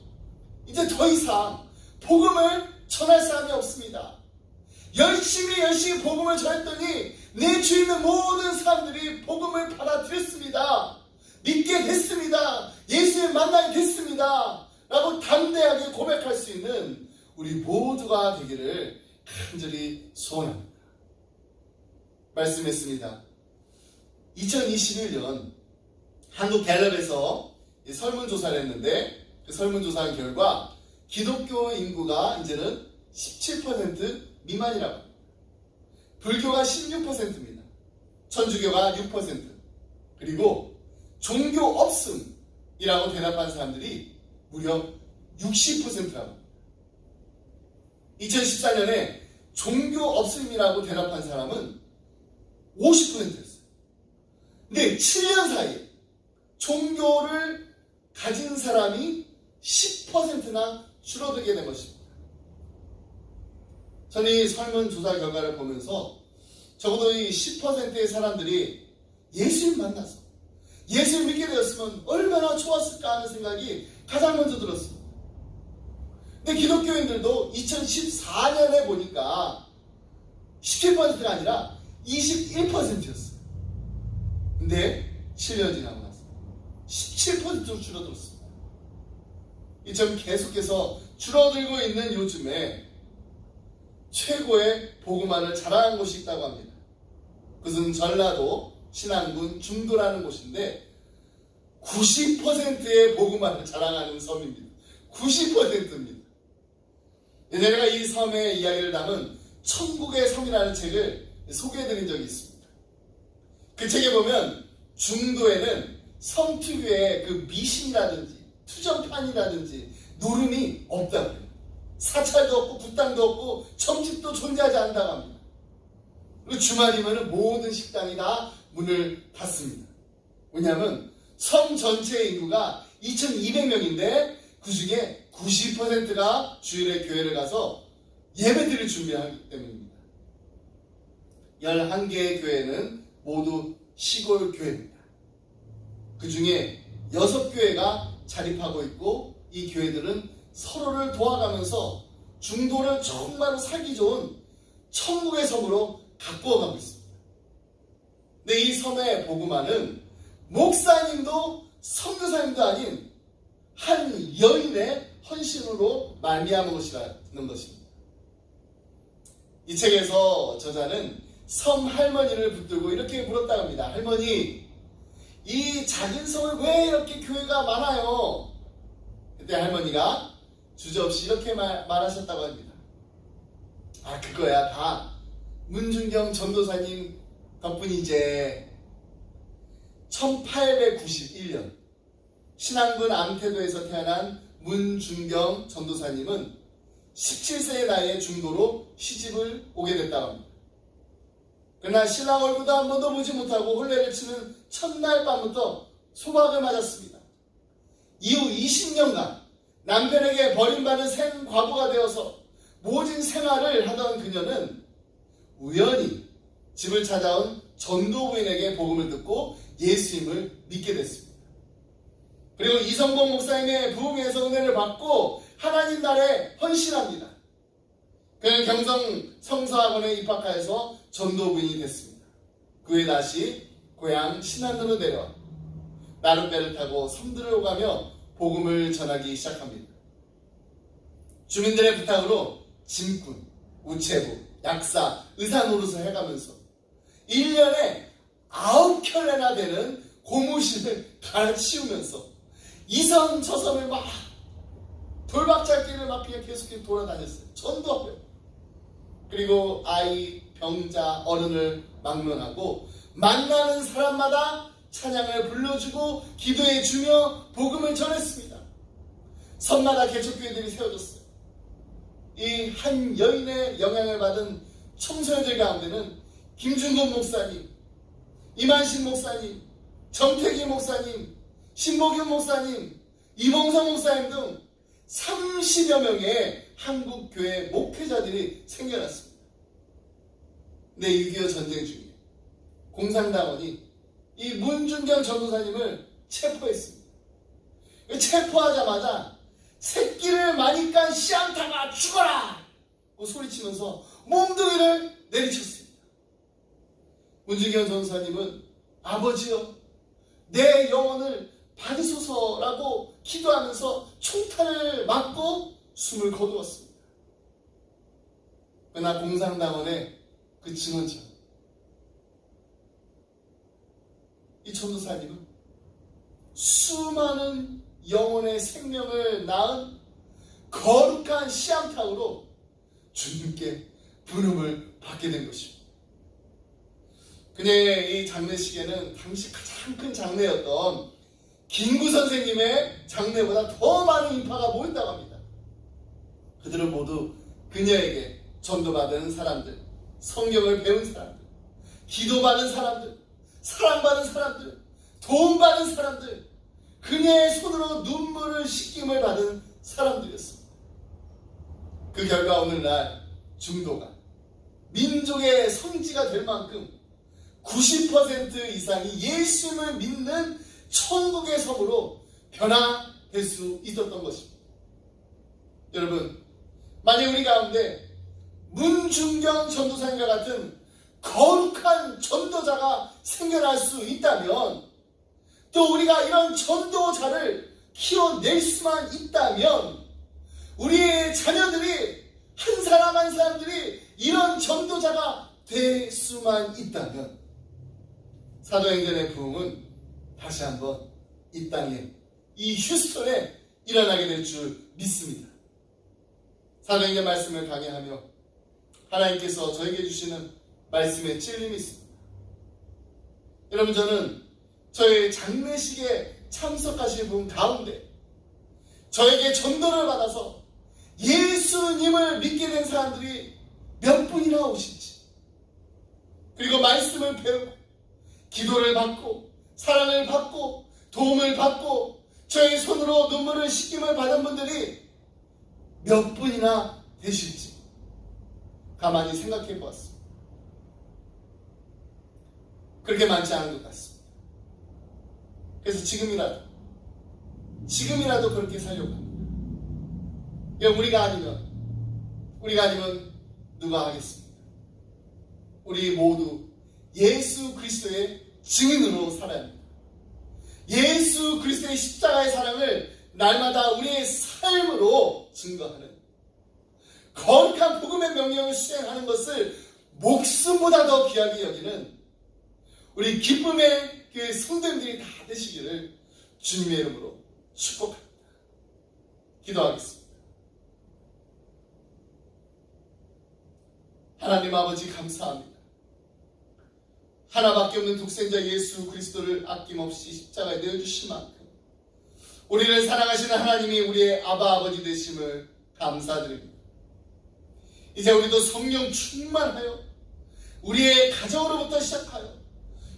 이제 더 이상 복음을 전할 사람이 없습니다. 열심히 복음을 전했더니 내 주위에 있는 모든 사람들이 복음을 받아들였습니다. 믿게 됐습니다. 예수를 만나게 됐습니다. 라고 담대하게 고백할 수 있는 우리 모두가 되기를 간절히 소원합니다. 말씀했습니다. 2021년 한국 갤럽에서 설문조사를 했는데, 그 설문조사한 결과 기독교 인구가 이제는 17% 미만이라고 합니다. 불교가 16%입니다. 천주교가 6%, 그리고 종교 없음이라고 대답한 사람들이 무려 60%라고. 2014년에 종교 없음이라고 대답한 사람은 50%였어요. 근데 7년 사이에 종교를 가진 사람이 10%나 줄어들게 된 것입니다. 저는 이 설문조사 결과를 보면서 적어도 이 10%의 사람들이 예수님 만나서 예수를 믿게 되었으면 얼마나 좋았을까 하는 생각이 가장 먼저 들었습니다. 근데 기독교인들도 2014년에 보니까 17%가 아니라 21%였어요. 근데 7년 지나고 나서 17%로 줄어들었습니다. 이처럼 계속해서 줄어들고 있는 요즘에 최고의 복음화를 자랑한 곳이 있다고 합니다. 그것은 전라도 신안군 중도라는 곳인데 90%의 복음화를 자랑하는 섬입니다. 90%입니다. 예전에 제가 이 섬의 이야기를 담은 천국의 섬이라는 책을 소개해드린 적이 있습니다. 그 책에 보면 중도에는 섬 특유의 그 미신이라든지 투정판이라든지 노름이 없다고 해요. 사찰도 없고 굿당도 없고 점집도 존재하지 않는다고 합니다. 그리고 주말이면 모든 식당이 다 문을 닫습니다. 왜냐하면 섬 전체의 인구가 2200명인데 그 중에 90%가 주일에 교회를 가서 예배드릴 준비하기 때문입니다. 11개의 교회는 모두 시골 교회입니다. 그 중에 6교회가 자립하고 있고 이 교회들은 서로를 도와가면서 중도를 정말로 살기 좋은 천국의 섬으로 가꾸어가고 있습니다. 근데 이 섬의 복음화는 목사님도 선교사님도 아닌 한 여인의 헌신으로 말미암은 것이라는 것입니다. 이 책에서 저자는 섬 할머니를 붙들고 이렇게 물었다고 합니다. 할머니, 이 작은 섬에 왜 이렇게 교회가 많아요? 그때 할머니가 주저없이 이렇게 말하셨다고 합니다. 아, 그거야 다 문준경 전도사님 덕분이제. 1891년 신안군 암태도에서 태어난 문준경 전도사님은 17세의 나이에 중도로 시집을 오게 됐다고 합니다. 그러나 신랑 얼굴도 한 번도 보지 못하고 혼례를 치는 첫날 밤부터 소박을 맞았습니다. 이후 20년간 남편에게 버림받은 생과부가 되어서 모진 생활을 하던 그녀는 우연히 집을 찾아온 전도부인에게 복음을 듣고 예수님을 믿게 됐습니다. 그리고 이성봉 목사님의 부흥에서 은혜를 받고 하나님 나라에 헌신합니다. 그는 경성 성서학원에 입학하여서 전도부인이 됐습니다. 그 후에 다시 고향 신안으로 내려와 나룻배를 타고 섬들을 오가며 복음을 전하기 시작합니다. 주민들의 부탁으로 짐꾼, 우체부, 약사, 의사 노릇을 해가면서 1년에 9켤레나 되는 고무신을 갈아치우면서 이 섬 저 섬을 막 돌박살길을 막 그냥 계속 돌아다녔어요. 전도하고요. 그리고 아이, 병자, 어른을 막론하고 만나는 사람마다 찬양을 불러주고 기도해주며 복음을 전했습니다. 섬마다 개척교회들이 세워졌어요. 이 한 여인의 영향을 받은 청소년들 가운데는 김준건 목사님, 이만식 목사님, 정태기 목사님, 신복윤 목사님, 이봉성 목사님 등 30여 명의 한국교회 목회자들이 생겨났습니다. 근데 6.25 전쟁 중에 공산당원이 이 문준경 전도사님을 체포했습니다. 체포하자마자 새끼를 마니까 씨앙타가 죽어라! 소리치면서 몸뚱이를 내리쳤습니다. 문준경 전도사님은 아버지여 내 영혼을 받으소서라고 기도하면서 총탄을 맞고 숨을 거두었습니다. 그러나 공산당원의 그 증언자 이 전도사님은 수많은 영혼의 생명을 낳은 거룩한 씨앙탕으로 주님께 부름을 받게 된 것입니다. 그녀의 이 장례식에는 당시 가장 큰 장례였던 김구 선생님의 장례보다 더 많은 인파가 모인다고 합니다. 그들은 모두 그녀에게 전도받은 사람들, 성경을 배운 사람들, 기도받은 사람들, 사랑받은 사람들, 도움받은 사람들, 그녀의 손으로 눈물을 씻김을 받은 사람들이었습니다. 그 결과 오늘날 중도가 민족의 성지가 될 만큼 90% 이상이 예수님을 믿는 천국의 섬으로 변화될 수 있었던 것입니다. 여러분, 만약 우리 가운데 문중경 전도사님과 같은 거룩한 전도자가 생겨날 수 있다면, 또 우리가 이런 전도자를 키워낼 수만 있다면, 우리의 자녀들이 한 사람 한 사람들이 이런 전도자가 될 수만 있다면 사도행전의 부흥은 다시 한번 이 땅에, 이 휴스턴에 일어나게 될 줄 믿습니다. 사도행전 말씀을 강해하며 하나님께서 저에게 주시는 말씀에 찔림이 있습니다. 여러분, 저는 저의 장례식에 참석하신 분 가운데 저에게 전도를 받아서 예수님을 믿게 된 사람들이 몇 분이나 오실지, 그리고 말씀을 배우고 기도를 받고 사랑을 받고 도움을 받고 저의 손으로 눈물을 씻김을 받은 분들이 몇 분이나 되실지 가만히 생각해 보았습니다. 그렇게 많지 않은 것 같습니다. 그래서 지금이라도 그렇게 살려고 합니다. 우리가 아니면 누가 하겠습니까? 우리 모두 예수 그리스도의 증인으로 살아야 합니다. 예수 그리스도의 십자가의 사랑을 날마다 우리의 삶으로 증거하는, 거룩한 복음의 명령을 수행하는 것을 목숨보다 더 귀하게 여기는 우리 기쁨의 그 성도님들이 다 되시기를 주님의 이름으로 축복합니다. 기도하겠습니다. 하나님 아버지, 감사합니다. 하나밖에 없는 독생자 예수 그리스도를 아낌없이 십자가에 내어주신 만큼 우리를 사랑하시는 하나님이 우리의 아바 아버지 되심을 감사드립니다. 이제 우리도 성령 충만하여 우리의 가정으로부터 시작하여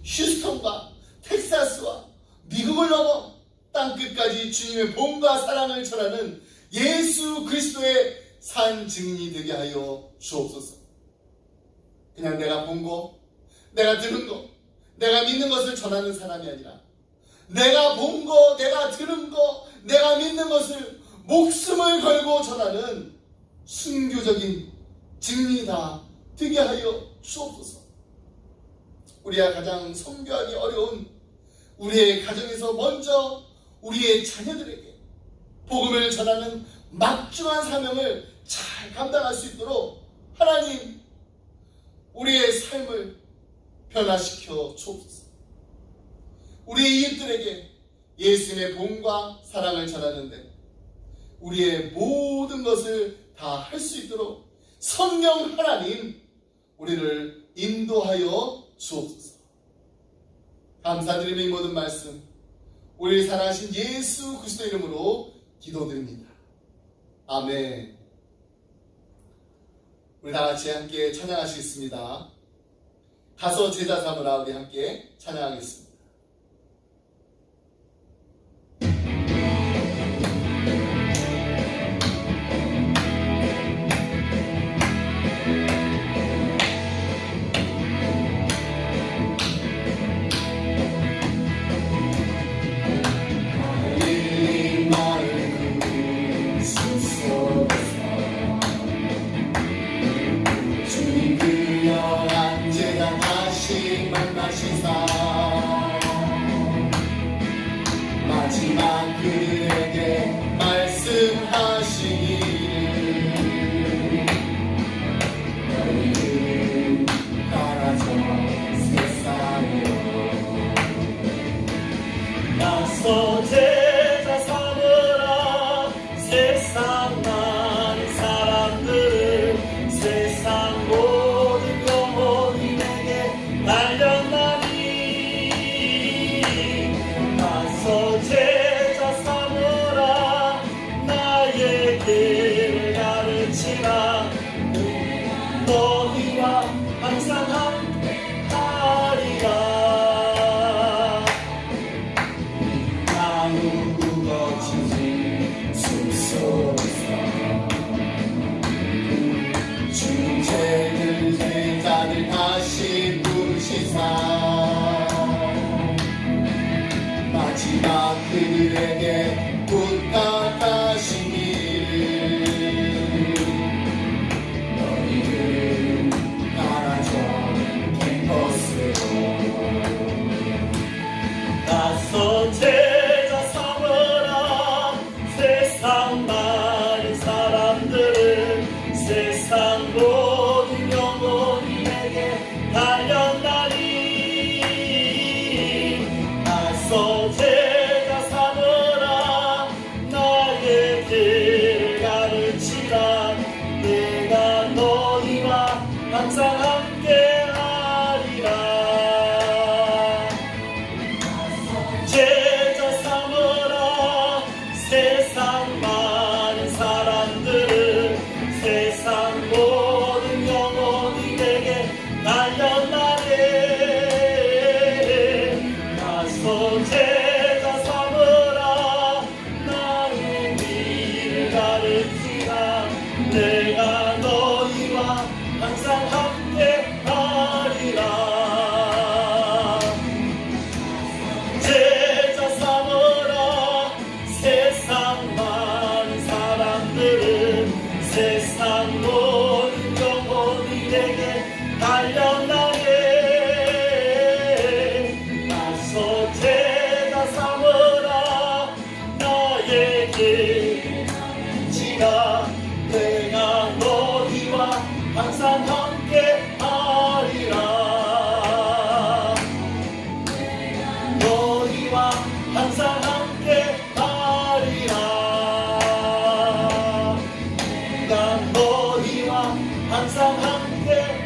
휴스턴과 텍사스와 미국을 넘어 땅끝까지 주님의 복음과 사랑을 전하는 예수 그리스도의 산 증인이 되게 하여 주옵소서. 그냥 내가 본 거, 내가 들은 거, 내가 믿는 것을 전하는 사람이 아니라 내가 본 거, 내가 들은 거, 내가 믿는 것을 목숨을 걸고 전하는 순교적인 증인이다 되게 하여 주옵소서. 우리가 가장 선교하기 어려운 우리의 가정에서 먼저 우리의 자녀들에게 복음을 전하는 막중한 사명을 잘 감당할 수 있도록 하나님, 우리의 삶을 변화시켜 주옵소서. 우리 이웃들에게 예수님의 복음과 사랑을 전하는데 우리의 모든 것을 다 할 수 있도록 성령 하나님, 우리를 인도하여 주옵소서. 감사드리며 이 모든 말씀 우리를 사랑하신 예수 그리스도 이름으로 기도드립니다. 아멘. 우리 다 같이 함께 찬양하시겠습니다. 가서 제자 삼으라. 우리 함께 찬양하겠습니다. 주님 그여 언제나 다시 만나시사 많은 사람들은 세상 모든 영혼이 내게 달렸나니 나서 제가 삼으라 나의 길을 가르치라 내가 너희와 항상 함께하리라 제자 삼으라 세상 많은 사람들은 세상 모든 영혼이 내게 달렸나니 가서 제자 삼으라 나의 길을 가르치라 내가 너희와 항상 함께하리라 제자 삼으라 세상 많은 사람들은 세상 모든 영혼이 내게 달렸나니 나서 제자 삼으라 나의 길지라 내가 너희와 항상 함께하리라 너희와 항상 함께하리라 난 너희와 항상 함께